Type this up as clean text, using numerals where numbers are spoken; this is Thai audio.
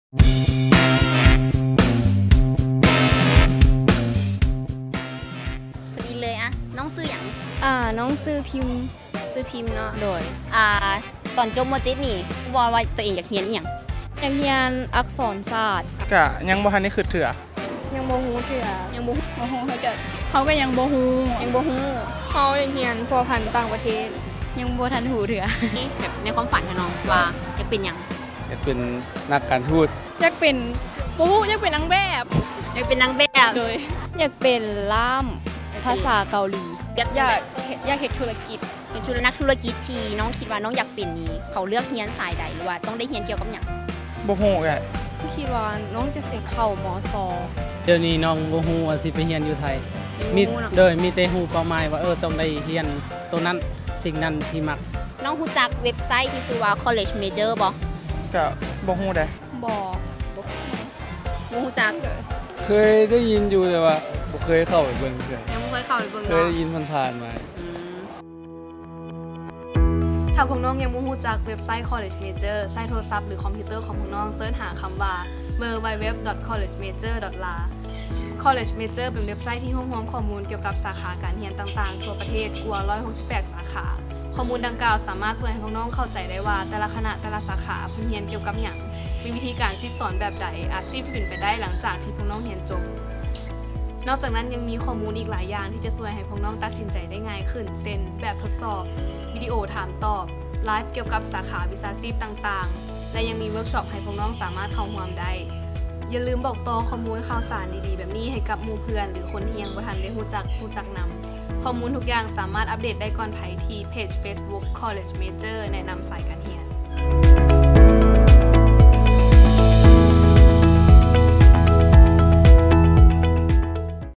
สวัสดีเลยอะน้องซื้ออย่างน้องซื้อพิมพ์เนาะโดยตอนจบม.ติดนี่ว่าตัวเองอยากเรียนอีหยังอยากเรียนอักษรศาสตร์ก็ยังบ่ทันได้คิดเถื่อยังบ่ฮู้เถื่อยังบ่ฮู้เขาก็ยังบ่ฮู้เขาอยากเรียนพัวพันธุ์ต่างประเทศยังบ่ทันฮู้เถื่อแบบในความฝันของน้องว่าอยากเป็นหยังอยากเป็นนักการทูตอยากเป็นอยากเป็นนางแบบโดยอยากเป็นล่ามภาษาเกาหลีอยากเฮ็ดธุรกิจเป็นนักธุรกิจที่น้องคิดว่าน้องอยากเป็นนี้เขาเลือกเรียนสายใดหรือว่าต้องได้เรียนเกี่ยวกับหยังบ่ฮู้แหละคิดว่าน้องจะสิเข้ามส.เดี๋ยวนี้น้องบ่ฮู้ว่าสิไปเรียนอยู่ไทยมีแต่ฮู้เป้าหมายว่าต้องได้เรียนตัวนั้นสิ่งนั้นที่มักน้องรู้จักเว็บไซต์ที่ชื่อว่า College Major บ่ก็บ่ฮู้ได้บ่รู้จักเคยได้ยินอยู่แต่ว่าบ่เคยเข้าไปเบิ่งยังบ่เคยเข้าไปเบิ่งเคยได้ยินผ่านๆมาถ้าพวกน้องยังบ่ฮู้จักเว็บไซต์ College Major ใช้โทรศัพท์หรือคอมพิวเตอร์ของพวกน้องเสิร์ชหาคำว่า www.collegemajor.la College Major เป็นเว็บไซต์ที่รวบรวมข้อมูลเกี่ยวกับสาขาการเรียนต่างๆทั่วประเทศกว่า168สาขาข้อมูลดังกล่าวสามารถช่วยให้พวกน้องเข้าใจได้ว่าแต่ละคณะแต่ละสาขาเพิ่นเรียนเกี่ยวกับหยังมีวิธีการสอนแบบใดอาชีพที่เป็นไปได้หลังจากที่พวกน้องเรียนจบนอกจากนั้นยังมีข้อมูลอีกหลายอย่างที่จะช่วยให้พวกน้องตัดสินใจได้ง่ายขึ้นเช่นแบบทดสอบวิดีโอถามตอบไลฟ์เกี่ยวกับสาขาวิชาชีพต่างๆและยังมีเวิร์กช็อปให้พวกน้องสามารถเข้าร่วมได้อย่าลืมบอกต่อข้อมูลข่าวสารดีๆแบบนี้ให้กับหมู่เพื่อนหรือคนที่ยังบ่ทันได้รู้จักนำข้อมูลทุกอย่างสามารถอัปเดตได้ก่อนไผที่เพจ Facebook College Major แนะนำสายการเรียน